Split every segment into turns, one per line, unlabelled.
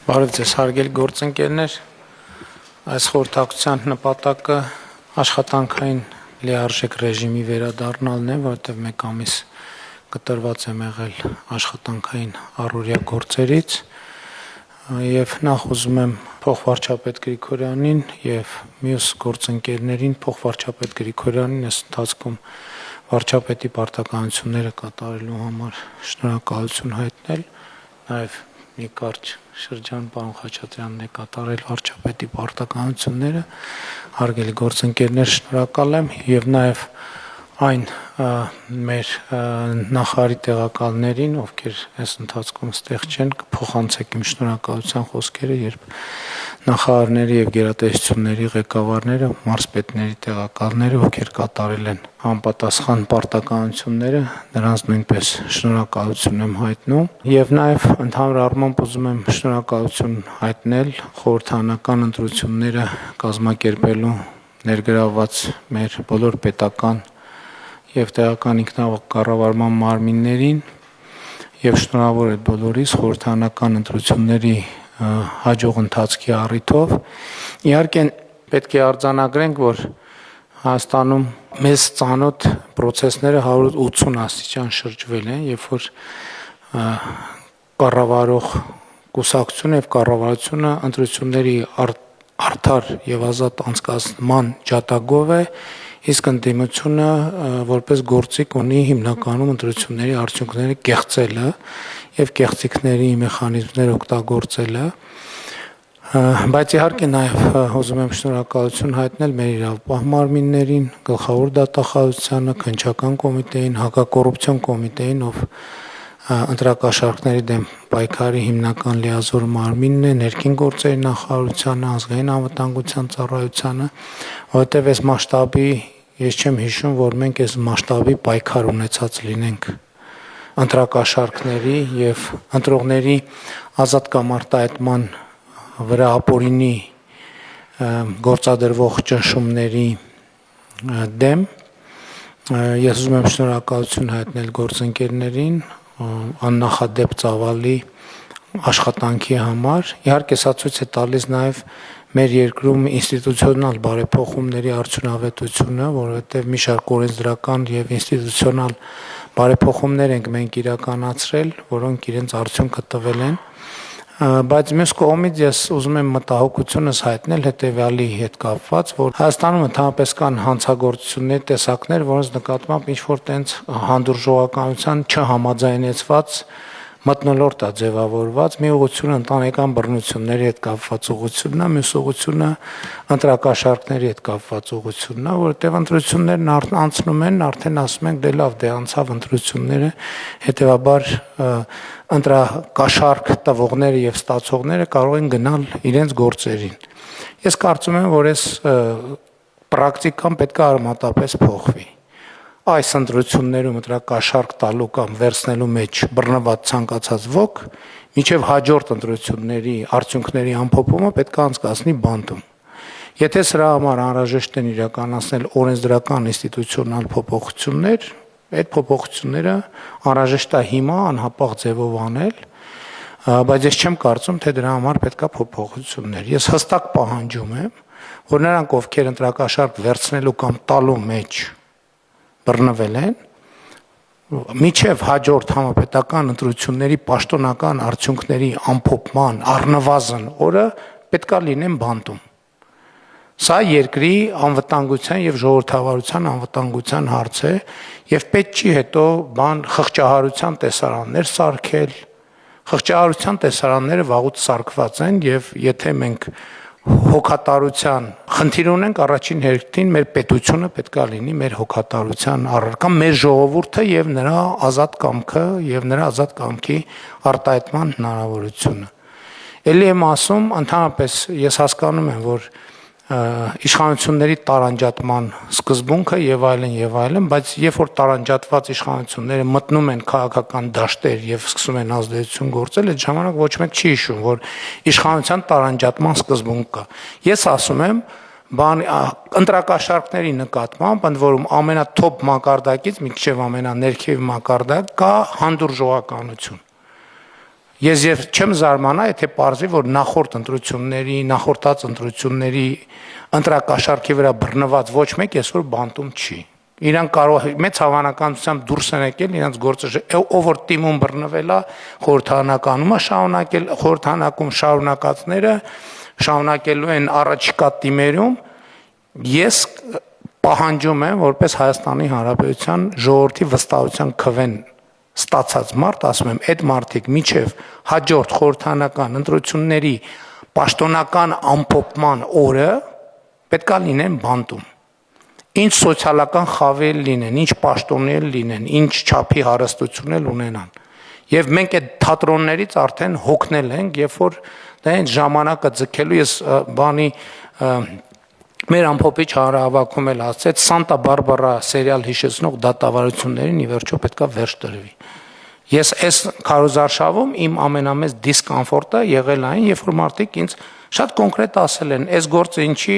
Բարև ձեզ հարգելի գործընկերներ, այս խորհրդակցության նպատակը աշխատանքային լիարժեք ռեժիմի վերադառնալն է, որովհետև մեկ ամիս կտրված եմ եղել աշխատանքային առօրյա գործերից եւ նախ ուզում եմ փոխվարչապետ Գրիգորյանին եւ մյուս գործընկերներին փոխվարչապետ Գրիգորյանին այս ընթացքում վարչապետի պարտականությունները կատարելու համար շնորհակալություն հայտնել, նաեւ մի կարճ շրջան պարոն Խաչատրյանն է կատարել վարչապետի պարտականությունները, հարգելի գործընկերներ, շնորհակալ եմ եւ նաեւ այն մեր նախարարի տեղակալներին, ովքեր այս ընթացքում ստեղ չեն, կփոխանցեք իմ շնորհակալության խոսքերը, երբ նախարարների եւ գերատեսչությունների ղեկավարները, մարզպետների տեղակալները, ովքեր կատարել են անպատասխան պարտականությունները, նրանց նույնպես շնորհակալություն եմ հայտնում եւ նաեւ ընդհանուր առմամբ ուզում եմ շնորհակալություն հայտնել խորհրդարանական ընտրությունները կազմակերպելու ներգրավված մեր բոլոր պետական եւ տեղական ինքնակառավարման մարմիններին եւ շնորհավոր եմ բոլորիս խորհրդարանական ընտրությունների հաջող ընթացքի առիթով։ Իհարկե պետք է արձանագրենք, որ Հայաստանում մեզ ծանոթ process-ները 180 աստիճան շրջվել են, երբ որ կառավարող կուսակցությունը եւ կառավարությունը ընտրությունների արդար եւ ազատ անցկացման ջատագով է, իսկ ընդդիմությունը որպես գործիք ունի հիմնականում ընտրությունների արդյունքները կեղծելը եւ կեղծիքների մեխանիզմներ օգտագործելը, բայց իհարկե նաեւ ուզում եմ շնորհակալություն հայտնել մեր իրավապահ մարմիններին, գլխավոր դատախազությանը, քննչական կոմիտեին, հակակոռուպցիոն կոմիտեին, ով ընտրակաշառքների դեմ պայքարի հիմնական լիազոր մարմինն է, ներքին գործերի նախարարությանը, ազգային անվտանգության ծառայությանը, որովհետև այս մասշտաբի ես չեմ հիշում, որ մենք այս մասշտաբի պայքար ունեցած լինենք ընտրակաշառքների եւ ընտրողների ազատ կամ արտահայտման վրա ապօրինի գործադրվող ճնշումների դեմ։ Ես ուզում եմ շնորհակալություն հայտնել գործընկերներին աննախադեպ ծավալի աշխատանքի համար։ Իհարկե սա ցույց է տալիս նաև մեր երկրում ինստիտուցիոնալ բարեփոխումների արդյունավետությունը, որովհետև մի շարք օրենսդրական եւ ինստիտուցիոնալ բարեփոխումներ ենք մենք իրականացրել, որոնք իրենց արդյունքը տվել են, բայց մյուս կողմից ես ուզում եմ մտահոգությունս հայտնել հետեւյալի հետ կապված, որ Հայաստանում ընդհանրապես կան հանցագործությունների տեսակներ, որոնց նկատմամբ ինչ որ տենց հանդուրժողականության չհամաձայնեցված մթնոլորտ է ձևավորված, մի ուղղությունը ընտանեկան բռնությունների հետ կապված ուղղությունն է, մյուս ուղղությունը ընտրակաշառքների հետ կապված ուղղությունն է, որովհետև ընտրություններն անցնում են, արդեն ասում ենք դե լավ, դե անցավ ընտրությունները, հետեւաբար ընտրակաշառք տվողները եւ ստացողները կարող են գնալ իրենց գործերին։ Ես կարծում եմ, որ այս պրակտիկան պետք է արմատապես փոխվի։ Այս ընտրություններում ընտրակաշառք տալու կամ վերցնելու մեջ բռնված ցանկացած ոք մինչև հաջորդ ընտրությունների արդյունքների ամփոփումը պետք է անցկացնի բանտում։ Եթե սրա համար անհրաժեշտ են իրականացնել օրենսդրական ինստիտուցիոնալ փոփոխություններ, այդ փոփոխությունները անհրաժեշտ է հիմա անհապաղ ձևով անել, բայց ես չեմ կարծում, թե դրա համար պետք է փոփոխություններ։ Ես հստակ պահանջում եմ, որ նրանք, ովքեր ընտրակաշառք վերցնելու կամ տալու մեջ բռնվել են, միջև հաջորդ համապետական ընտրությունների պաշտոնական արդյունքների ամփոփման առնվազն օրը պետք է լինեն բանտում։ Սա երկրի անվտանգության եւ ժողովրդավարության անվտանգության հարց է եւ պետք չի հետո խղճահարության տեսարաններ սարքել։ Խղճահարության տեսարանները վաղուց սարքված են եւ եթե մենք հոգատարության խնդիր ունենք, առաջին հերթին մեր պետությունը պետք է լինի մեր հոգատարության առարկա, մեր ժողովուրդը եւ նրա ազատ կամքը եւ նրա ազատ կամքի արտահայտման հնարավորությունը։ Էլի եմ ասում, ընդհանրապես ես հասկանում եմ, որ իշխանությունների տարանջատման սկզբունքը եւ այլն, բայց երբ որ տարանջատված իշխանությունները մտնում են քաղաքական դաշտեր եւ սկսում են ազդեցություն գործել, այդ ժամանակ ոչ մեկ չի հիշում, որ իշխանության տարանջատման սկզբունք կա։ Ես ասում եմ, ընտրակաշառքների նկատմամբ, ընդ որում ամենաթոփ մակարդակից մինչև ամենաներքև մակարդակ կա հանդուրժողականություն։ Ես եւ չեմ զարմանա, եթե պարզվի, որ նախորդած ընտրությունների ընտրակաշառքի վրա բռնված ոչ մեկ այսօր բանտում չի։ Իրանք կարող մեծ հավանականությամբ դուրս են եկել իրենց գործը, ով որ թիմում բռնվել է, խորհրդանականում է շարունակել, խորհրդանակում շարունակածները շարունակելու են առաջիկա թիմերում։ Ես պահանջում եմ, որպես Հայաստանի Հանրապետության ժողովրդի վստահության քվեն ստացած մարդ, ասում եմ, այդ մարդիկ միջև հաջորդ խորհրդանական ընտրությունների պաշտոնական ամփոփման օրը պետքա լինեն բանտում։ Ինչ սոցիալական խավեր լինեն, ինչ պաշտոններ լինեն, ինչ չափի հարստություն էլ ունենան։ Եվ մենք այդ թատրոններից արդեն հոգնել ենք, երբ որ դա այն ժամանակը ձգելու ես բանի մեր ամփոփիչ հանրահավաքում էլ ասեց Սանտա Բարբարա սերիալ հիշեցնող դատավարություններին ի վերջո պետքա վերջ տրվի։ Ես այս քարոզարշավում իմ ամենամեծ դիսկոմֆորտը եղել այն, երբ որ մարդիկ ինձ շատ կոնկրետ ասել են, այս գործը ինչի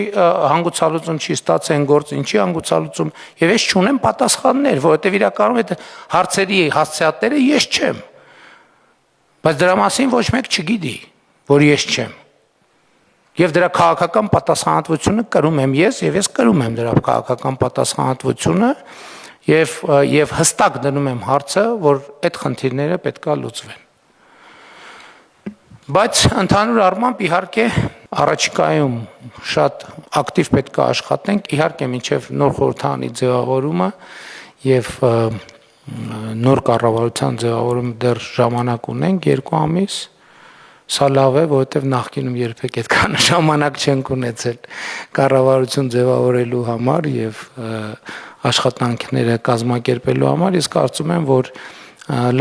հանգուցալուծում չի ստացել, այն գործը ինչի հանգուցալուծում, եւ ես չունեմ պատասխաններ, որովհետեւ իրականում այդ հարցերի հասցեատերը ես չեմ։ Բայց դրա մասին ոչ մեկ չգիտի, որ ես չեմ։ Եվ դրա քաղաքական պատասխանատվությունը կրում եմ ես, եւ ես կրում եմ դրա քաղաքական պատասխանատվությունը եւ հստակ դնում եմ հարցը, որ այդ խնդիրները պետքա լուծվեն։ Բայց ընդհանուր առմամբ իհարկե առաջիկայում շատ ակտիվ պետքա աշխատենք, իհարկե մինչեւ նոր խորհրդանի ձևավորումը եւ նոր կառավարության ձևավորումը դեռ ժամանակ ունենք 2 ամիս։ Սա լավ է, որովհետև նախկինում երբեք այդքան ժամանակ չենք ունեցել կառավարություն ձևավորելու համար եւ աշխատանքները կազմակերպելու համար։ Ես կարծում եմ, որ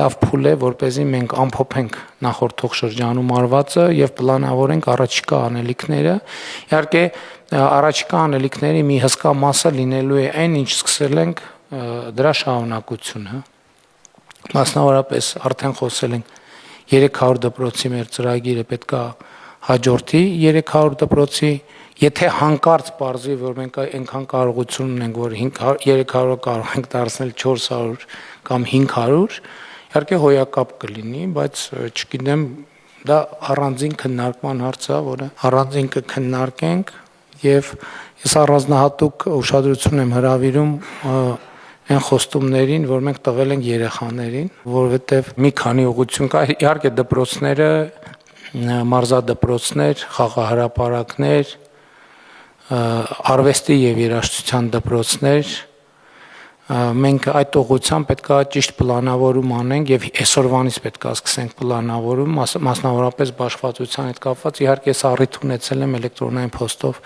լավ փուլ է, որպեսզի մենք ամփոփենք նախորդող շրջանում արվածը եւ պլանավորենք առաջիկա անելիքները։ Իհարկե, առաջիկա անելիքների մի հսկա մասը լինելու է այն, ինչ սկսել ենք դրա շարունակությունը։ Մասնավորապես արդեն խոսել ենք 300 դպրոցի մեր ծրագիրը պետքա հաջորդի 300 դպրոցի, եթե հանկարծ պարզվի, որ մենք այնքան կարողություն ունենք, որ 300-ը կարող ենք դարձնել 400 կամ 500, իհարկե հոյակապ կլինի, բայց չգիտեմ, դա առանձին քննարկման հարց է, որը առանձին կքննարկենք եւ ես առանձնահատուկ ուշադրություն եմ հրավիրում այն խոստումներին, որ մենք տվել ենք երեխաներին, որովհետև մի քանի ուղղություն կա, իհարկե դպրոցները, մարզադպրոցներ, խաղահրապարակներ, արվեստի եւ երաժշտության դպրոցներ, մենք այդ ուղղությամբ պետքա ճիշտ պլանավորում անենք եւ այսօրվանից պետքա սկսենք պլանավորում, մասնավորապես բաշխվածության հետ կապված, իհարկե ես առիթ ունեցել եմ էլեկտրոնային փոստով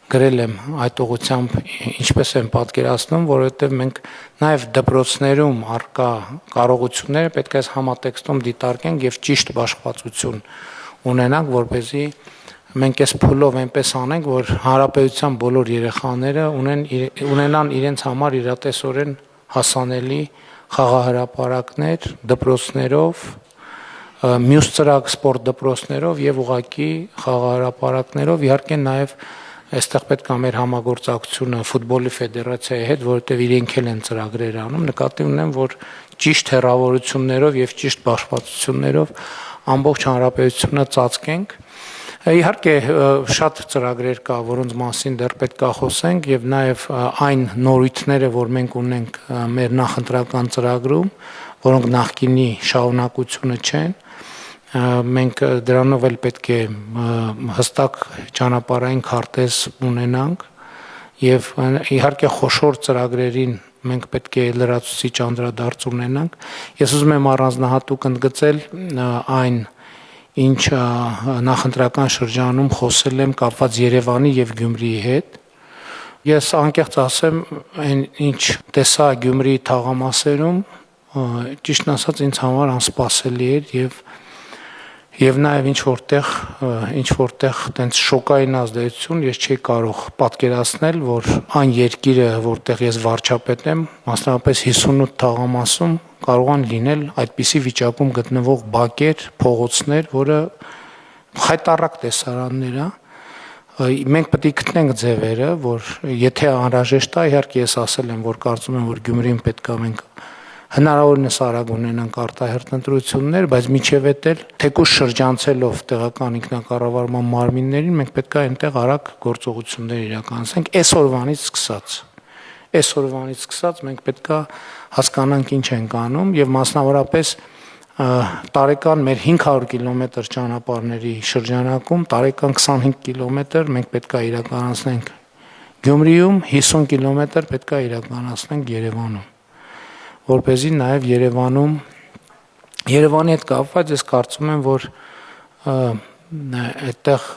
գրել եմ այդ ուղղությամբ ինչպես եմ պատկերացնում, որովհետև մենք նաև դպրոցներում արկա կարողությունները պետք է համատեքստում դիտարկենք եւ ճիշտ բաշխվածություն ունենանք, որպեսզի մենք այս փուլով այնպես անենք, որ հանրապետության բոլոր երեխաները ունենան իրենց համար իրատեսորեն հասանելի խաղահրապարակներ, դպրոցներով, մյուս ծրագ սպորտ դպրոցներով եւ ուղղակի խաղահրապարակներով, իհարկե նաև այստեղ պետք է մեր համագործակցությունը ֆուտբոլի ֆեդերացիայի հետ, որովհետև իրենք էլ են ծրագրեր անում, նկատի ունեմ, որ ճիշտ հեռավորություններով եւ ճիշտ բաշխվածություններով ամբողջ հանրապետությունը ծածկենք։ Իհարկե շատ ծրագրեր կա, որոնց մասին դեռ պետք է խոսենք եւ նաեւ այն նորույթները, որ մենք ունենք մեր նախընտրական ծրագրում, որոնք նախկինի շարունակությունը չեն, մենք դրանով էլ պետք է հստակ ճանապարհային քարտեզ ունենանք եւ իհարկե խոշոր ծրագրերին մենք պետք է լրացուցիչ անդրադարձ ունենանք։ Ես ուզում եմ առանձնահատուկ ընդգծել այն, ինչ նախընտրական շրջանում խոսել եմ կապված Երևանի եւ Գյումրիի հետ։ Ես անկեղծ ասեմ, այն ինչ տեսա Գյումրիի թաղամասերում, ճիշտն ասած ինձ համար անսպասելի էր եւ նաեւ ինչ որտեղ տենց շոկային ազդեցություն ես չի կարող պատկերացնել, որ այն երկիրը, որտեղ ես վարչապետ եմ, մասնավորապես 58 թաղամասում կարողան լինել այդպիսի վիճակում գտնվող բակեր, փողոցներ, որը խայտառակ տեսարաններ է։ Մենք պետք է գտնենք ձևերը, որ եթե անհրաժեշտ է, իհարկե ես ասել եմ, որ կարծում եմ, որ Գյումրին պետք է մենք հնարավորինս արագ ունենանք արտահերթ ընտրություններ, բայց միջև էդ էլ թեկուզ շրջանցելով տեղական ինքնակառավարման մարմիններին մենք պետք է այնտեղ արագ գործողություններ իրականացնենք այսօրվանից սկսած մենք պետք է հասկանանք ինչ ենք անում եւ մասնավորապես տարեկան մեր 500 կիլոմետր ճանապարհների շրջանակում տարեկան 25 կիլոմետր մենք պետք է իրականացնենք Գյումրիում, 50 կիլոմետր պետք է իրականացնենք Երևանում, որպեսզի նաև Երևանի հետ կապված ես կարծում եմ, որ այդտեղ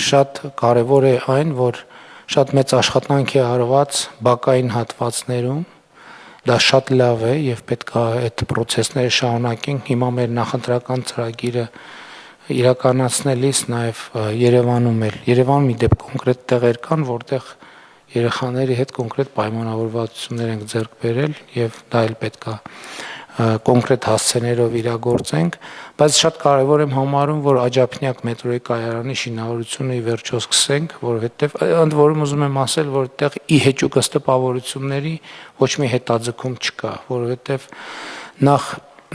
շատ կարևոր է այն, որ շատ մեծ աշխատանք է արված բակային հատվածներում, դա շատ լավ է եւ պետք է այդ process-ները շարունակենք։ Հիմա մեր նախընտրական ծրագիրը իրականացնելիս նաեւ Երևանում մի դեպք կոնկրետ տեղեր կան, որտեղ երեխաների հետ կոնկրետ պայմանավորվածություններ ենք ձեռք բերել եւ դա էլ պետք է կոնկրետ հասցեներով իրագործենք, բայց շատ կարևոր եմ համարում, որ Աջափնյակ մետրոյի կայարանի շինարարությունը ի վերջո սկսենք, որովհետեւ ընդ որում ուզում եմ ասել, որ այդտեղ ի հեճուկ ըստ տպավորությունների ոչ մի հետաձգում չկա, որովհետեւ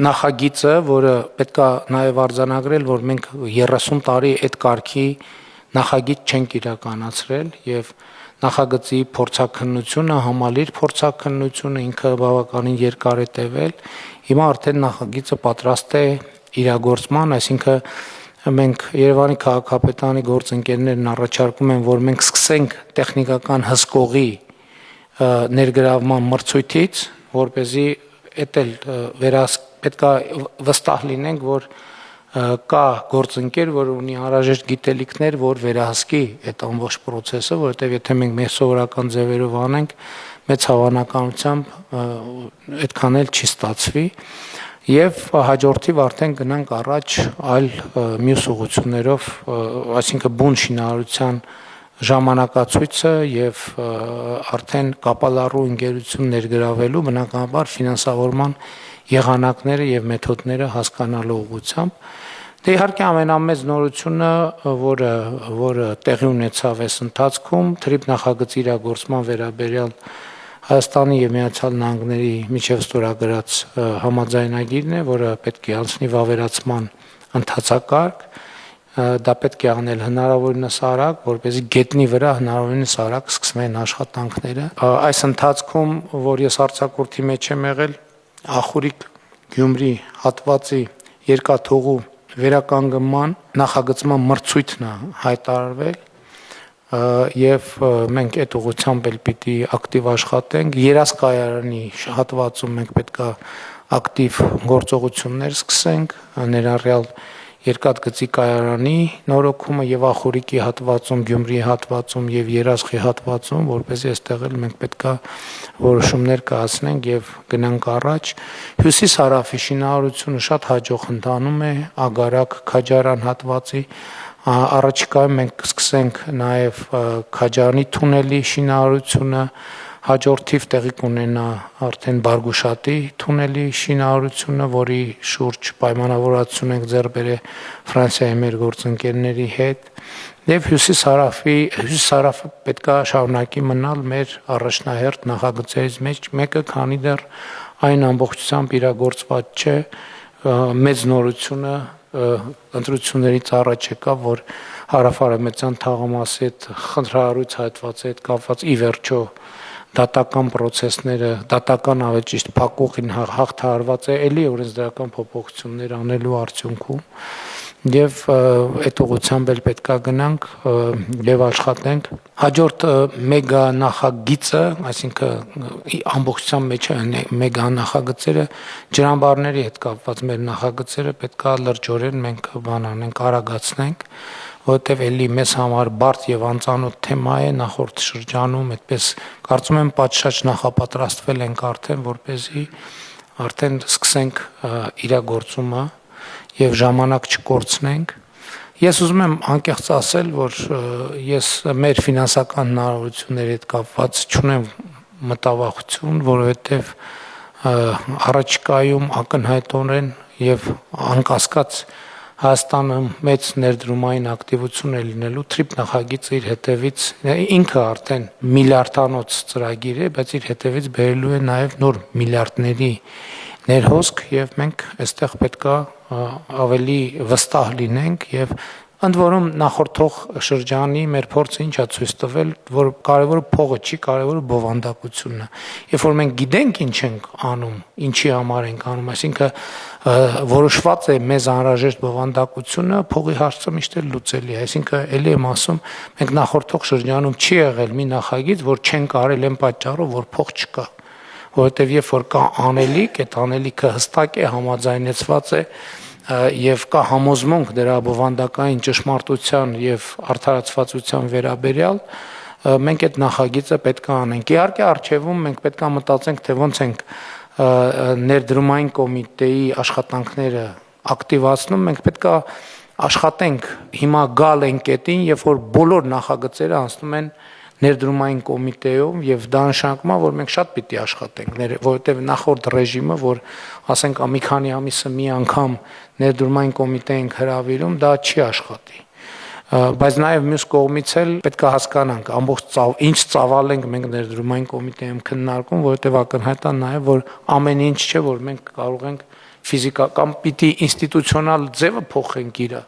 նախագիծը, որը պետք է նաեւ արձանագրել, որ մենք 30 տարի այդ կարգի նախագիծ չենք իրականացրել եւ նախագծի փորձաքննությունը, համալիր փորձաքննությունը ինքը բավականին երկար է տևել։ Հիմա արդեն նախագիծը պատրաստ է իրագործման, այսինքն մենք Երևանի քաղաքապետարանի գործընկերներն առաջարկում են, որ մենք սկսենք տեխնիկական հսկողի ներգրավման մրցույթից, որպեսզի էդ էլ պետք է վստահ լինենք, որ կա գործընկեր, որ ունի անհրաժեշտ գիտելիքներ, որ վերահսկի այդ ամբողջ process-ը, որովհետև եթե մենք մեր սովորական ձևերով անենք, մեծ հավանականությամբ այդքան էլ չի ստացվի, եւ հաջորդիվ արդեն գնանք առաջ այլ մյուս ուղղություններով, այսինքն բուն շինարարության ժամանակացույցը եւ արդեն կապալառու ընկերություն ներգրավելու բնականաբար ֆինանսավորման եղանակները եւ մեթոդները հասկանալու ուղղությամբ դե իհարկե ամենամեծ նորությունը, որը տեղի ունեցավ այս ընթացքում, թրիփ նախագծի իրագործման վերաբերյալ Հայաստանի եւ Միացյալ Նահանգների միջև ստորագրած համաձայնագիրն է, որը պետք է անցնի վավերացման ընթացակարգ, դա պետք է անել հնարավորինս արագ, որպեսզի գետնի վրա հնարավորինս արագ սկսվեն աշխատանքները։ Այս ընթացքում, որ ես արձակուրդի մեջ եմ եղել, Ախուրիկ Գյումրի հատվածի երկաթուղու վերականգնման նախագծման մրցույթն է հայտարարվել եւ մենք այդ ուղղությամբ էլ պիտի ակտիվ աշխատենք երասկայարանի հատվածում մենք պետք է ակտիվ գործողություններ սկսենք ներառյալ երկաթգծի կայարանի նորոգումը եւ Ախուրիկի հատվածում, Գյումրիի հատվածում եւ Երասխի հատվածում, որպեսզի այստեղ էլ մենք պետքա որոշումներ կայացնենք եւ գնանք առաջ։ Հյուսիս-հարավի շինարարությունը շատ հաջող ընթանում է, Ագարակ, Քաջարան հատվածի առաջիկայում մենք սկսենք նաեւ Քաջարանի թունելի շինարարությունը, հաջորդիվ տեղի կունենա արդեն Բարգուշատի թունելի շինարարությունը, որի շուրջ պայմանավորվածություն ենք ձեռք բերել Ֆրանսիայի մեր գործընկերների հետ, եւ հյուսիս-հարավը պետք է շարունակի մնալ մեր առաջնահերթ նախագծերից մեկը, քանի դեռ այն ամբողջությամբ իրագործված չէ, մեծ նորությունը ընտրություններից առաջ եկավ, որ հարավարամետյան թաղամասի հետ խնդրահարույց հայտված է կապված ի վերջո դատական process-ները, դատական ավելի ճիշտ փակուղին հաղթահարված է էլի օրենսդրական փոփոխություններ անելու արդյունքում եւ այդ ուղղությամբ էլ պետքա գնանք եւ աշխատենք հաջորդ մեգա նախագիծը, այսինքն ամբողջությամբ մեջ մեգա նախագծերը ջրամբարների հետ կապված մեր նախագծերը պետքա լրջորեն մենք բանանենք, արագացնենք, որովհետև էլի մեզ համար բարդ եւ անծանոթ թեմա է նախորդ շրջանում, այդպես կարծում եմ պատշաճ նախապատրաստվել ենք արդեն, որպեսզի արդեն սկսենք իրագործումը եւ ժամանակ չկորցնենք։ Ես ուզում եմ անկեղծ ասել, որ ես մեր ֆինանսական հնարավորությունների հետ կապված չունեմ մտավախություն, որովհետեւ առաջիկայում ակնհայտորեն եւ անկասկած Հայաստանը մեծ ներդրումային ակտիվություն է լինելու, թրիփ նախագիծը իր հետևից ինքը արդեն միլիարդանոց ծրագիր է, բայց իր հետևից բերելու է նաև նոր միլիարդների ներհոսք եւ մենք այստեղ պետքա ավելի վստահ լինենք եւ ընդ որում նախորդող շրջանի մեր փորձը ինչա ցույց տվել, որ կարևորը փողը չի, կարևորը բովանդակությունն է։ Երբ որ մենք գիտենք ինչ ենք անում, ինչի համար ենք անում, այսինքն որոշված է մեզ անհրաժեշտ բովանդակությունը, փողի հարցը միշտ էլ լուծելի է։ Այսինքն ելի եմ ասում, մենք նախորդող շրջանում չի եղել մի նախագիծ, որ չեն կարել այն պատճառով, որ փող չկա, որովհետև երբ որ կա անելիք, այդ անելիքը հստակ է, համաձայնեցված է եւ կա համոզմունք դրա բովանդակային ճշմարտության եւ արդարացվածության վերաբերյալ, մենք այդ նախագիծը պետք է անենք։ Իհարկե արժևում մենք պետք է մտածենք, թե ոնց ենք ներդրումային կոմիտեի աշխատանքները ակտիվացնում, մենք պետք է աշխատենք հիմա գալ են կետին, երբ որ բոլոր նախագծերը անցնում են ներդրումային կոմիտեում եւ դա նշանակում է, որ մենք շատ պիտի աշխատենք, որովհետեւ նախորդ ռեժիմը, որ ասենք մի քանի ամիսը մի անգամ ներդրումային կոմիտե ենք հրավիրում, դա չի աշխատի։ Բայց նաեւ մյուս կողմից էլ պետք է հասկանանք ամբողջ ինչ ծավալ ենք մենք ներդրումային կոմիտեում քննարկում, որովհետեւ ակնհայտ է նաեւ, որ ամեն ինչ չէ, որ մենք կարող ենք ֆիզիկական պիտի ինստիտուցիոնալ ձևը փոխենք իրը,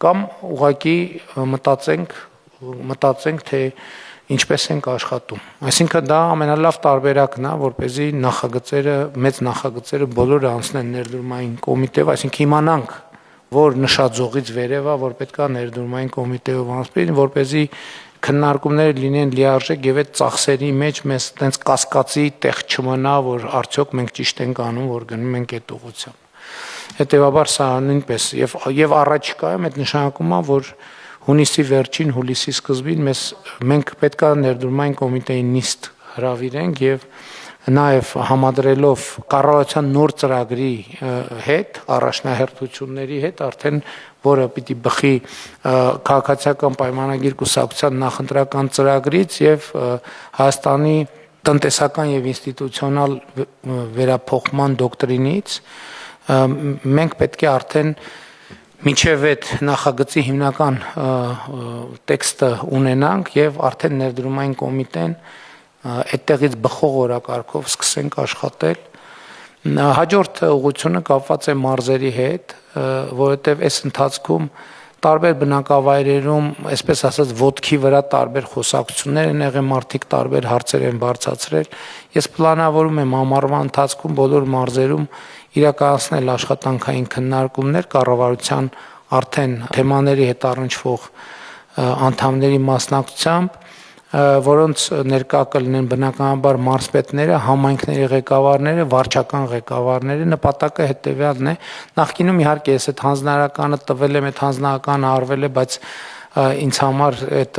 կամ ուղղակի մտածենք, թե ինչպես ենք աշխատում։ Այսինքն դա ամենալավ տարբերակն է, որպեսզի մեծ նախագծերը բոլորը անցնեն ներդրումային կոմիտեով, այսինքն իմանանք, որ նշաձողից վերև է, որ պետք է ներդրումային կոմիտեով անցնեն, որպեսզի քննարկումները լինեն լիարժեք եւ այդ ծախսերի մեջ մեզ տենց կասկածի տեղ չմնա, որ արդյոք մենք ճիշտ ենք անում, որ գնում ենք այդ ուղղությամբ։ Հետևաբար սա նույնպես եւ առաջիկայում այդ նշանակում է, որ հունիսի վերջին, հուլիսի սկզբին մենք պետք է ներդրումային կոմիտեի նիստ հրավիրենք եւ նաեւ համադրելով կառավարության նոր ծրագրի հետ, առաջնահերթությունների հետ, արդեն որը պիտի բխի քաղաքացիական պայմանագիր կուսակցության նախընտրական ծրագրից եւ Հայաստանի տնտեսական եւ ինստիտուցիոնալ վերափոխման դոկտրինից, մենք պետք է արդեն մինչև այդ նախագծի հիմնական տեքստը ունենանք եւ արդեն ներդրումային կոմիտեն այդտեղից բխող օրակարգով սկսենք աշխատել։ Հաջորդ ուղղությունը կապված է մարզերի հետ, որովհետեւ այս ընթացքում տարբեր բնակավայրերում, այսպես ասած, ոտքի վրա տարբեր խոսակցություններ են եղել, մարդիկ տարբեր հարցեր են բարձրացրել։ Ես պլանավորում եմ ամառվա ընթացքում բոլոր մարզերում իրականացնել աշխատանքային քննարկումներ կառավարության արդեն թեմաների հետ առնչվող անդամների մասնակցությամբ, որոնց ներկա կլինեն բնականաբար մարզպետները, համայնքների ղեկավարները, վարչական ղեկավարները, նպատակը հետևյալն է։ Նախկինում իհարկե ես այդ հանձնարարականը տվել եմ, այդ հանձնարարականը արվել է, բայց ինձ համար այդ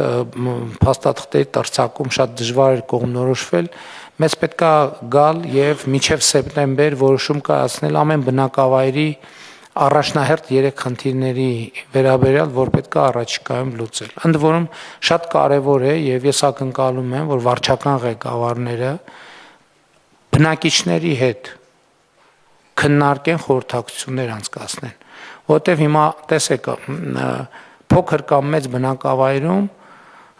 փաստաթղթերի տրցակում շատ դժվար էր կողմնորոշվել։ Մեզ պետք է գալ եւ մինչեւ սեպտեմբեր որոշում կայացնել ամեն բնակավայրի առաջնահերթ 3 խնդիրների վերաբերյալ, որ պետք է առաջիկայում լուծել։ Ընդ որում շատ կարեւոր է եւ ես ակնկալում եմ, որ վարչական ղեկավարները բնակիչների հետ քննարկեն, խորհրդակցություններ անցկացնեն, որովհետեւ հիմա տեսեք փոքր կամ մեծ բնակավայրում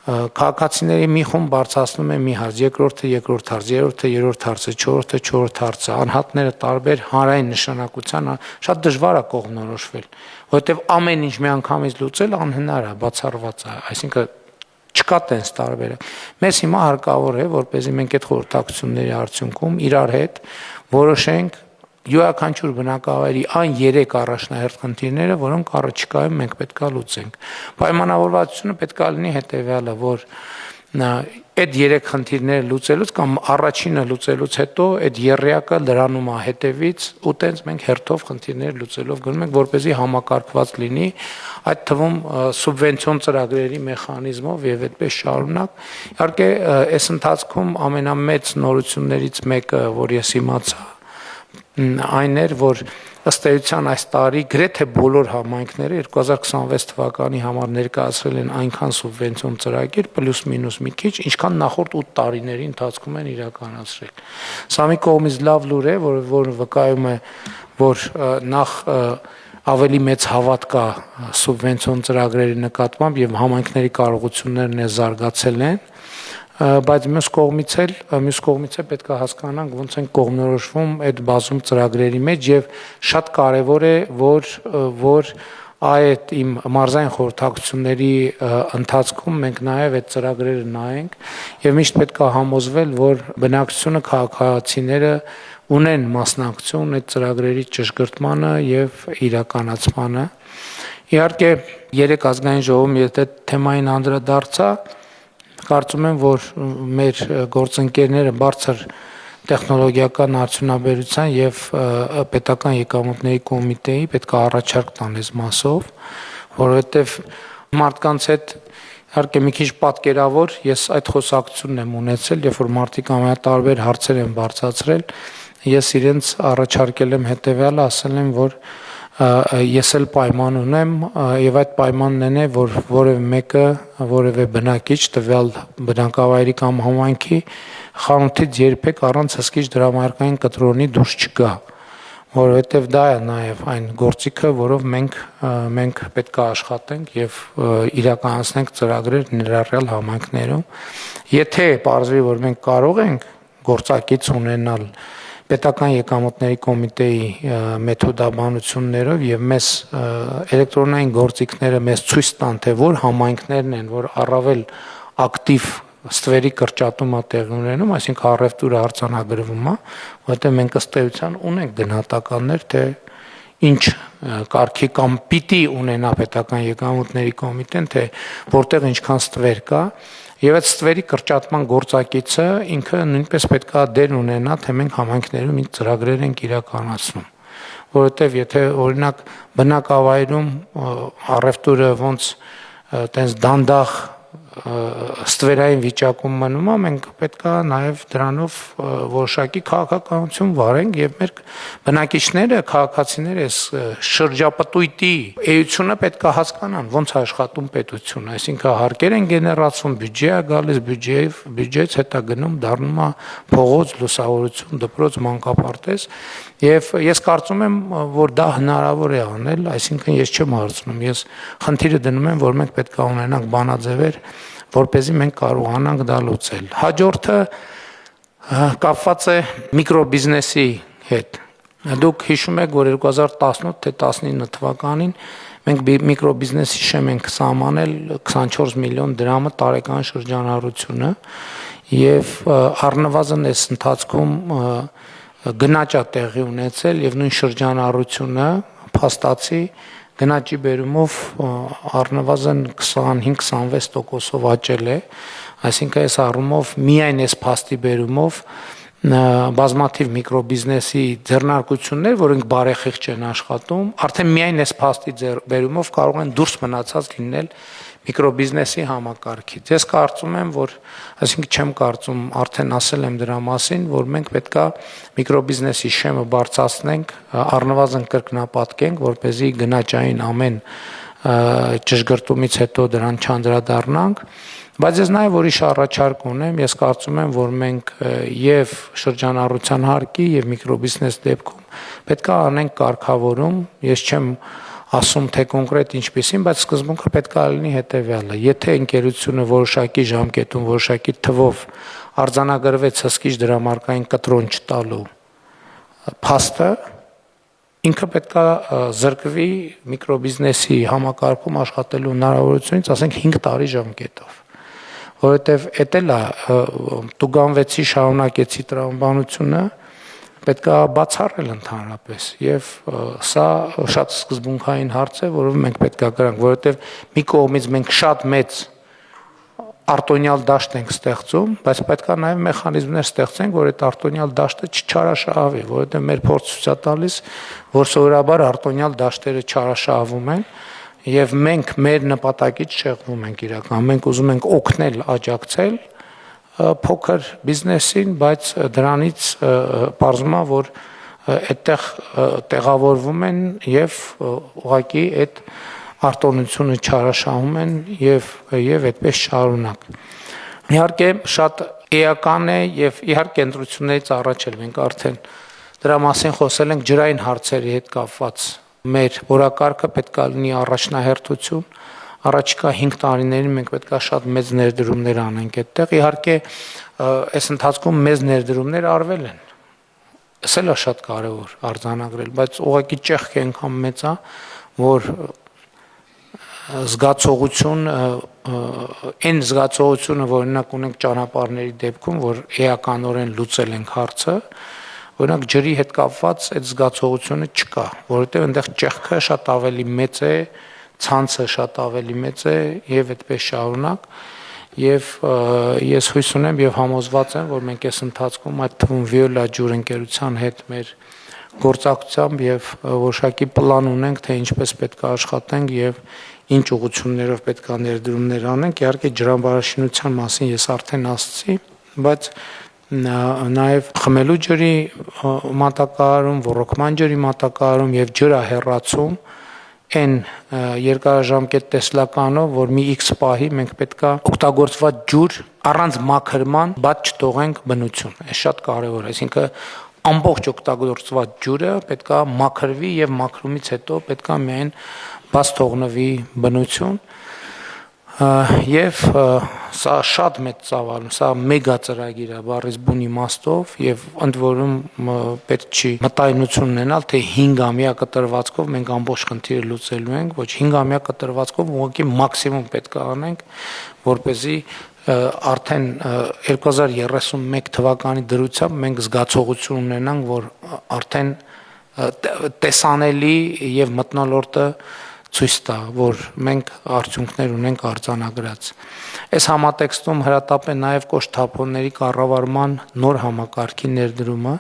քաղաքացիների մի խումբ բարձրացնում է մի հարց, երկրորդը երկրորդ հարց, երրորդը երրորդ հարցը, չորրորդը չորրորդ հարցը, անհատները տարբեր հանրային նշանակության, շատ դժվար է կողմնորոշվել, որովհետև ամեն ինչ մի անգամից լուծել անհնար է, բացառված է, այսինքն չկա տենց տարբերակ։ Մեզ հիմա հարկավոր է, որպեսզի մենք այդ խորհրդակցությունների արդյունքում իրար հետ որոշենք յուրաքանչյուր բնակավայրի այն 3 առաջնահերթ խնդիրները, որոնք առաջիկայում մենք պետք է լուծենք։ Պայմանավորվածությունը պետք է լինի հետևյալը, որ այդ 3 խնդիրները լուծելուց կամ առաջինը լուծելուց հետո այդ եռյակը դրանում է հետևից ու տենց մենք հերթով խնդիրները լուծելով գնում ենք, որպեսզի համակարգված լինի, այդ թվում սուբվենցիոն ծրագրերի մեխանիզմով եւ այդպես շարունակ։ Իհարկե, այս ընթացքում ամենամեծ նորություններից մեկը, որ ես իմացա, այն էր, որ ըստ էության այս տարի գրեթե բոլոր համայնքները 2026 թվականի համար ներկայացրել են այնքան սուբվենցիոն ծրագիր, պլյուս մինուս մի քիչ, ինչքան նախորդ 8 տարիների ընթացքում են իրականացրել։ Սա մի կողմից լավ լուր է, որ վկայում է, որ նախ ավելի մեծ հավատ կա սուբվենցիոն ծրագրերի նկատմամբ եւ համայնքների կարողություններն է զարգացել են, բայց մյուս կողմից պետք է հասկանանք ոնց են կողմնորոշվում այդ բազում ծրագրերի մեջ եւ շատ կարեւոր է որ այդ իմ մարզային խորհրդակցությունների ընթացքում մենք նաեւ այդ ծրագրերը նայենք եւ միշտ պետք է համոզվել որ բնակչությունը քաղաքացիները ունեն մասնակցություն այդ ծրագրերի ճշգրտմանը եւ իրականացմանը իհարկե երեք ազգային ժողովում եթե թեմային անդրադարձա կարծում եմ, որ մեր գործընկերները բարձր տեխնոլոգիական արդյունաբերության եւ պետական եկամուտների կոմիտեի պետք է առաջարկ տան այս մասով, որովհետեւ մարդկանց հետ իհարկե մի քիչ պատկերավոր ես այդ խոսակցությունն եմ ունեցել, երբ որ մարդիկ ամենատարբեր հարցեր են բարձրացրել, ես իրենց առաջարկել եմ հետեւյալը, ասել եմ, որ ես էլ պայման ունեմ եւ այդ պայմանն է որ որևէ մեկը որևէ բնակիչ տվյալ բնակավայրի կամ համայնքի խանութից երբեք առանց հսկիչ դրամարկային կտրոնի դուրս չգա որովհետեւ դա է նաեւ այն գործիքը որով մենք պետք է աշխատենք եւ իրականացնենք ծրագրեր ներառյալ համայնքներում եթե պարզվի որ մենք կարող ենք գործակից ունենալ պետական եկամուտների կոմիտեի մեթոդաբանություններով եւ մեզ էլեկտրոնային գործիքները մեզ ցույց տան թե որ համայնքներն են որ առավել ակտիվ ստվերի կրճատում է տեղի ունենում, այսինքն առևտուրը արձանագրվում է, որտեղ մենք ըստ էության ունենք գնահատականներ թե ինչ կարգի կամ պիտի ունենա պետական եկամուտների կոմիտեն թե որտեղ ինչքան ստվեր կա Եվ այդ ստվերի կրճատման գործակիցը ինքը նույնպես պետք է դեր ունենա, թե մենք համայնքներում ինչ ծրագրեր ենք իրականացնում, որովհետև եթե օրինակ բնակավայրում առևտուրը ոնց տենց դանդաղ ստվերային վիճակում մնում է, մենք պետք է նաև դրանով որոշակի քաղաքականություն վարենք եւ մեր բնակիչները, քաղաքացիները այս շրջապտույտի էությունը պետք է հասկանան, ոնց է աշխատում պետությունը, այսինքն հարկեր են գեներացվում, բյուջե է գալիս, բյուջեից հետո գնում դառնում է փողոց, լուսավորություն, դպրոց, մանկապարտեզ եւ ես կարծում եմ, որ դա հնարավոր է անել, այսինքն ես չեմ հարցնում, ես խնդիրը դնում եմ, որ մենք պետք է ունենանք բանաձևեր որպեսզի մենք կարողանանք դա լուծել։ Հաջորդը կապված է միկրոբիզնեսի հետ։ Դուք հիշում եք, որ 2018 թե 19 թվականին մենք միկրոբիզնեսի շեմ ենք սահմանել 24 միլիոն դրամը տարեկան շրջանառությունը եւ առնվազն այս ընթացքում գնաճ է տեղի ունեցել եւ նույն շրջանառությունը փաստացի գնաճի բերումով առնվազն 25-26%-ով աճել է, այսինքն այս առումով միայն այս փաստի բերումով բազմաթիվ միկրոբիզնեսի ձեռնարկություններ, որոնք բարեխիղճ են աշխատում, արդեն միայն այս փաստի բերումով կարող են դուրս մնացած լինել միկրոբիզնեսի համակարգից։ Ես կարծում եմ, որ, այսինքն չեմ կարծում, արդեն ասել եմ դրա մասին, որ մենք պետքա միկրոբիզնեսի շեմը բարձրացնենք, առնվազն կրկնապատկենք, որպեսզի գնաճային ամեն ճշգրտումից հետո դրան չանդրադառնանք, բայց ես նաև ուրիշ առաջարկ ունեմ, ես կարծում եմ, որ մենք եւ շրջանառության հարկի եւ միկրոբիզնես դեպքում պետքա անենք կարգավորում, ես չեմ ասում թե կոնկրետ ինչպեսին, բայց սկզբունքը պետք է լինի հետեւյալը. Եթե ընկերությունը որոշակի ժամկետում, որոշակի թվով արձանագրվեց հսկիչ դրամարկային կտրոն չտալու փաստը, ինքը պետք է զրկվի միկրոբիզնեսի համակարգում աշխատելու հնարավորությունից, ասենք 5 տարի ժամկետով, որովհետև էդ էլ է տուգանվեցի, շարունակեցի տրամաբանությունը պետք է բացառել ընդհանրապես եւ սա շատ սկզբունքային հարց է, որով մենք պետք է գրանք, որովհետեւ մի կողմից մենք շատ մեծ արտոնյալ դաշտ ենք ստեղծում, բայց պետք է նաեւ մեխանիզմներ ստեղծենք, որ այդ արտոնյալ դաշտը չչարաշահվի, որովհետեւ մեր փորձը ցույց է տալիս, որ սովորաբար արտոնյալ դաշտերը չարաշահվում են եւ մենք մեր նպատակից շեղվում ենք իրական, մենք ուզում ենք օգնել, աջակցել փոքր բիզնեսին, բայց դրանից պարզվում է, որ այդտեղ տեղավորվում են եւ ուղղակի այդ արտոնությունը չարաշահում են եւ այդպես շարունակ։ Իհարկե շատ էական է եւ իհարկե ընտրություններից առաջ էլ մենք արդեն դրա մասին խոսել ենք ջրային հարցերի հետ կապված։ Մեր օրակարգը պետք է լինի առաջնահերթություն, առաջիկա 5 տարիներին մենք պետք է շատ մեծ ներդրումներ անենք այդտեղ։ Իհարկե, այս ընթացքում մեծ ներդրումներ արվել են։ Սա էլ է շատ կարևոր արձանագրել, բայց ուղղակի ճեղքը այնքան մեծ է, որ զգացողություն, այն զգացողությունը, որ օրինակ ունենք ճանապարհների դեպքում, որ էականորեն լուծել ենք հարցը, օրինակ ջրի հետ կապված այդ զգացողությունը չկա, որովհետև այնտեղ ճեղքը շատ ավելի մեծ է, ցանցը շատ ավելի մեծ է եւ այդպես շարունակ։ Եվ ես հույս ունեմ եւ համոզված եմ, որ մենք այս ընթացքում այդ թվում Վիոլա ջուրընկերության հետ մեր գործակցությամբ եւ որոշակի պլան ունենք, թե ինչպես պետք է աշխատենք եւ ինչ ուղղություններով պետք է ներդրումներ անենք։ Իհարկե ջրամբարաշինության մասին ես արդեն ասացի, բայց նաեւ խմելու ջրի մատակարարում, ոռոգման ջրի մատակարարում եւ ջրահեռացում այն երկարաժամկետ տեսլականով, որ մի X պահի մենք պետքա օգտագործված ջուր առանց մաքրման բաց չթողենք բնություն։ Այս շատ կարևոր է, այսինքն ամբողջ օգտագործված ջուրը պետքա մաքրվի եւ մաքրումից հետո պետքա միայն բաց թողնվի բնություն։ Եվ սա շատ մեծ ծավալում, սա մեգա ծրագիր է բառից բուն իմաստով եւ ընդ որում պետք չի մտայնություն ունենալ, թե 5-ամյա կտրվածքով մենք ամբողջ խնդիրը լուծելու ենք, ոչ 5-ամյա կտրվածքով ուղղակի մաքսիմում պետք է անենք, որպեսզի արդեն 2031 թվականի դրությամբ մենք զգացողություն ունենանք, որ արդեն տեսանելի եւ մթնոլորտը ցույց տա, որ մենք արդյունքներ ունենք արձանագրած։ Այս համատեքստում հրատապ է նաև կոշտ-թափոնների կառավարման նոր համակարգի ներդրումը։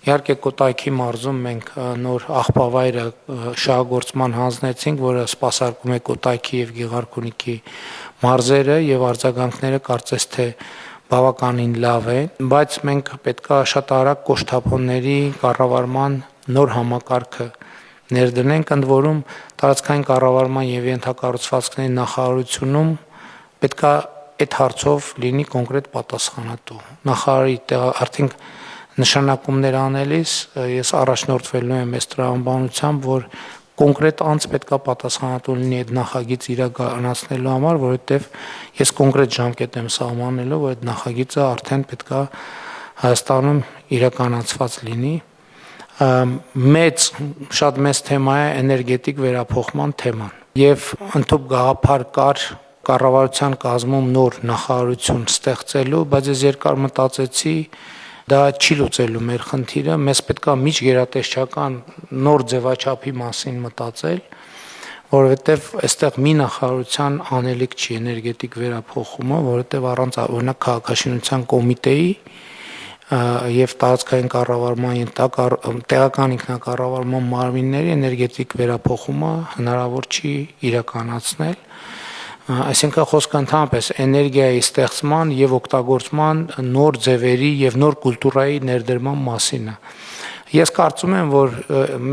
Իհարկե Կոտայքի մարզում մենք նոր աղբավայրը շահագործման հանձնեցինք, որը սպասարկում է Կոտայքի եւ Գեղարքունիքի մարզերը եւ արձագանքները կարծես թե բավականին լավ է, բայց մենք պետքա շատ արագ կոշտ-թափոնների կառավարման նոր համակարգը ներդնենք, ընդ որում տարածքային կառավարման եւ ենթակառուցվածքների նախարարությունում պետքա այդ հարցով լինի կոնկրետ պատասխանատու։ Նախարարի արդեն նշանակումներ անելիս ես առաջնորդվելու եմ այս տրամաբանությամբ, որ կոնկրետ անձ պետքա պատասխանատու լինի այդ նախագիծ իրականացնելու համար, որովհետեւ ես կոնկրետ ժամկետ եմ սահմանելու, որ այդ նախագիծը արդեն պետքա Հայաստանում իրականացված լինի։ Շատ մեծ թեմա է էներգետիկ վերափոխման թեման եւ ընդհանուր գաղափար կար կառավարության կազմում նոր նախարարություն ստեղծելու, բայց ես երկար մտածեցի, դա չի լուծելու մեր խնդիրը, մեզ պետքա միջգերատեսչական նոր ձևաչափի մասին մտածել, որովհետեւ այստեղ մի նախարարության անելիք չի էներգետիկ վերափոխումը, որովհետեւ առանց օրինակ քաղաքաշինության կոմիտեի եւ տարածքային կառավարման տեղական ինքնակառավարման մարմինների էներգետիկ վերափոխումը հնարավոր չի իրականացնել, այսինքն խոսքը ընդհանրապես էներգիայի ստեղծման եւ օգտագործման նոր ձևերի եւ նոր կուլտուրայի ներդրման մասին է։ Ես կարծում եմ, որ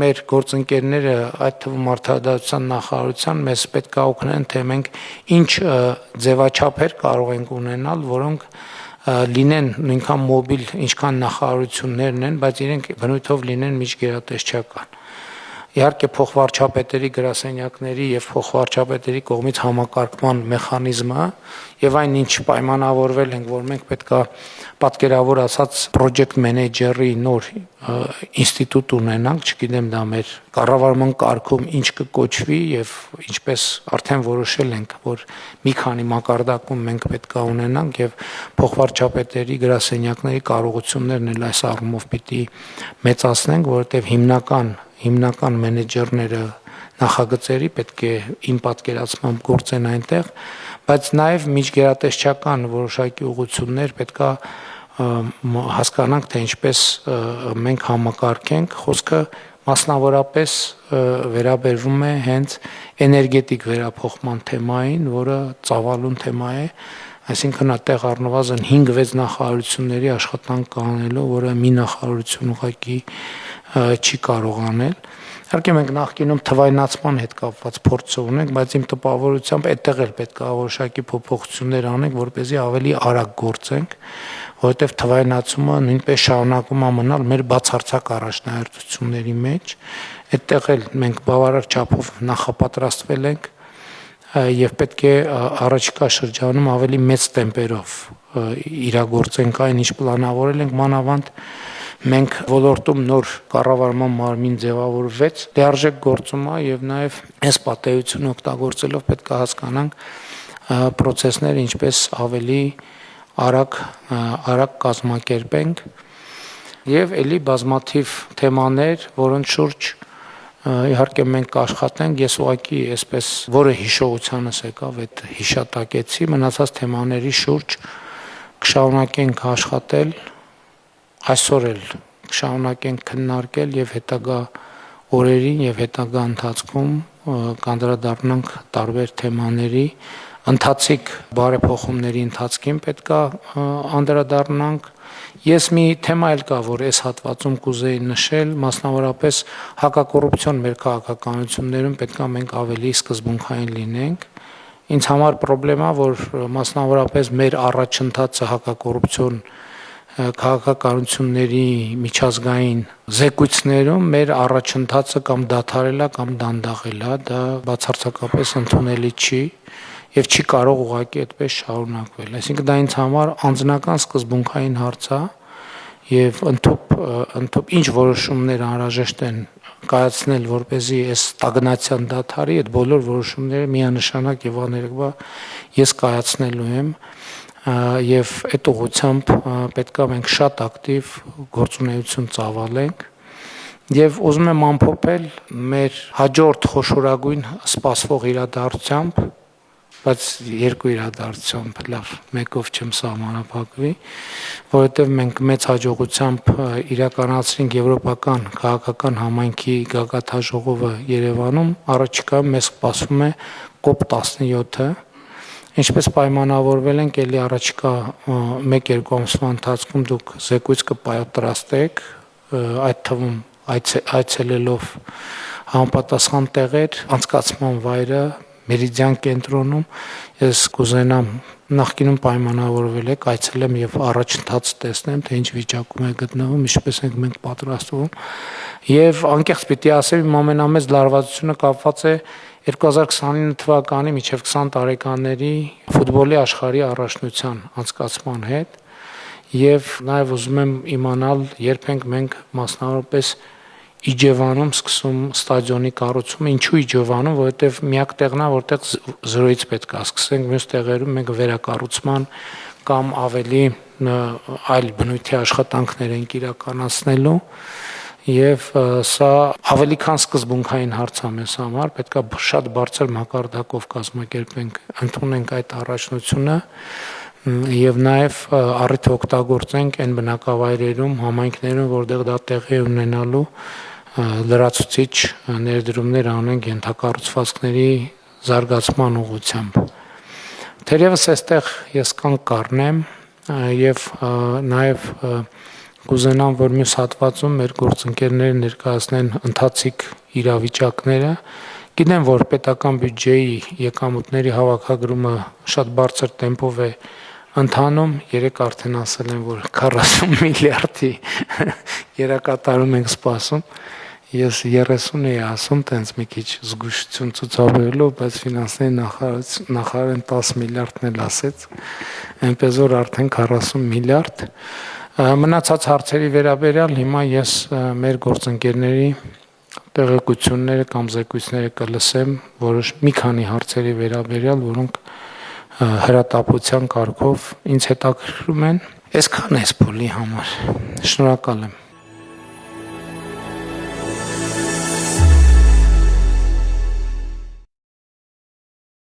մեր գործընկերները, այդ թվում Արդարադատության նախարարության մեզ պետք է օգնեն, թե մենք ինչ ձևաչափեր կարող ենք ունենալ, որոնք լինեն նույնքան մոբիլ, ինչքան նախարարություններն են, բայց իրենք բնույթով լինեն միջգերատեսչական։ Իհարկե փոխվարչապետերի գրասենյակների եւ փոխվարչապետերի կողմից համակարգման մեխանիզմը եւ այն ինչ պայմանավորվել ենք, որ մենք պետքա պատկերավոր ասած project manager-ի նոր ինստիտուտ ունենանք, չգիտեմ դա մեր կառավարման կարգում ինչ կկոչվի եւ ինչպես արդեն որոշել ենք, որ մի քանի մակարդակում մենք պետքա ունենանք եւ փոխվարչապետերի գրասենյակների կարողություններն էլ այս առումով պիտի մեծացնենք, որովհետեւ հիմնական մենեջերները նախագծերի պետք է իմ պատկերացմամբ գործեն այնտեղ, բայց նաև միջգերատեսչական որոշակի ուղղություններ պետքա հասկանանք, թե ինչպես մենք համակարգենք, խոսքը մասնավորապես վերաբերվում է հենց էներգետիկ վերափոխման թեմային, որը ծավալուն թեմա է, այսինքն այդտեղ առնվազն 5-6 նախարարությունների աշխատանք կանելու, որը մի նախարարություն ուղղակի չի կարող անել։ Իհարկե մենք նախկինում թվայնացման հետ կապված փորձ ունենք, բայց իմ տպավորությամբ այդտեղ էլ պետք է որոշակի փոփոխություններ անենք, որպեսզի ավելի արագ գործենք, որովհետև թվայնացումը նույնպես շարունակում է մնալ մեր բացարձակ առաջնահերթությունների մեջ։ Այդտեղ էլ մենք բավարար չափով նախապատրաստվել ենք եւ պետք է առաջիկա շրջանում ավելի մեծ տեմպերով իրագործենք այն, ինչ պլանավորել ենք, մանավանդ մենք ոլորտում նոր կառավարման մարմին ձևավորվեց, լիարժեք գործում է եւ նաեւ այս պատեհությունը օգտագործելով պետք է հասկանանք process-ները ինչպես ավելի արագ կազմակերպենք եւ ելի բազմաթիվ թեմաներ, որոնց շուրջ իհարկե մենք կաշխատենք, ես ուղղակի այսպես որը հիշողությանս եկավ այդ հիշատակեցի, մնացած թեմաների շուրջ կշարունակենք աշխատել, այսօր էլ կշարունակենք քննարկել եւ հետագա օրերին եւ հետագա ընթացքում կանդրադառնանք տարբեր թեմաների ընթացիկ բարեփոխումների ընթացքին պետքա անդրադառնանք ես մի թեմա էլ կա որ այս հատվածում կուզեի նշել մասնավորապես հակակոռուպցիոն մեր քաղաքականություններում պետքա մենք ավելի սկզբունքային լինենք ինձ համար խնդրեմ է որ մասնավորապես մեր առաջընթացը հակակոռուպցիոն քաղաքականությունների միջազգային զեկույցներում մեր առաջընթացը կամ դադարելա կամ դանդաղելա դա բացարձակապես ընդունելի չի եւ չի կարող ուղղակի այդպես շարունակվել այսինքն դա ինձ համար անձնական սկզբունքային հարց է եւ ընդཐུպ ինչ որոշումներ անհրաժեշտ են կայացնել որպեսզի այս ստագնացիան դադարի այդ բոլոր որոշումները միանշանակ եւ աներկբա ես կայացնելու եմ եւ այդ ուղղությամբ պետքա մենք շատ ակտիվ գործունեություն ծավալենք եւ ուզում եմ ամփոփել մեր հաջորդ խոշորագույն սպասվող իրադարձությամբ բայց երկու իրադարձությամբ լավ մեկով չեմ սահմանափակվի որովհետեւ մենք մեծ հաջողությամբ իրականացրինք եվրոպական քաղաքական համայնքի գագաթաժողովը Երևանում առաջիկա մեզ սպասվում է COP17-ը ինչպես պայմանավորվել ենք ելի առաջիկա 1-2 ամսվա ընթացքում դուք զեկույց կպատրաստեք այդ թվում այցելելով համապատասխան տեղեր անցկացման վայրը Մերիդիան կենտրոնում ես կուզենամ նախկինում պայմանավորվել եք այցելեմ եւ առաջընթաց տեսնեմ թե ինչ վիճակում է գտնվում ինչպես ենք մենք պատրաստվում եւ անկեղծ պիտի ասեմ իմ ամենամեծ լարվածությունը կապված է 2029 թվականի մինչև 20 տարեկանների ֆուտբոլի աշխարհի առաջնության անցկացման հետ եւ նաեւ ուզում եմ իմանալ երբ ենք մենք մասնավորապես Իջևանում սկսում ստադիոնի կառուցումը, ինչու Իջևանում, որովհետև միակ տեղն է, որտեղ զրոյից պետք է սկսենք, մյուս տեղերում մենք վերակառուցման կամ ավելի այլ բնույթի աշխատանքներ ենք իրականացնելու եւ սա ավելի քան սկզբունքային հարց է մեզ համար, պետք է շատ բարձր մակարդակով կազմակերպենք, ընդունենք այդ առաջնությունը եւ նաեւ առիթ օգտագործենք այն բնակավայրերում, համայնքներում, որտեղ դա տեղի ունենալու լրացուցիչ ներդրումներ անենք ենթակառուցվածքների զարգացման ուղղությամբ։ Թերևս այստեղ ես կանգ կառնեմ եւ նաեւ կուզենամ, որ մյուս հատվածում մեր գործընկերները ներկայացնեն ընթացիկ իրավիճակները։ Գիտեմ, որ պետական բյուջեի եկամուտների հավաքագրումը շատ բարձր տեմպով է ընթանում, երեք արդեն ասել եմ, որ 40 միլիարդի երակատարում ենք սպասում։ Ես 30 էի ասում, տենց մի քիչ զգուշություն ցուցաբերելով, բայց ֆինանսների նախարարն 10 միլիարդն էլ ասեց, այնպես որ արդեն 40 միլիարդ մնացած հարցերի վերաբերյալ հիմա ես մեր գործընկերների տեղեկությունները կամ զեկույցները կլսեմ որոշ մի քանի հարցերի վերաբերյալ, որոնք հրատապության կարգով ինձ հետաքրքրում են։ Այսքան է փոլի համար։ Շնորհակալ եմ։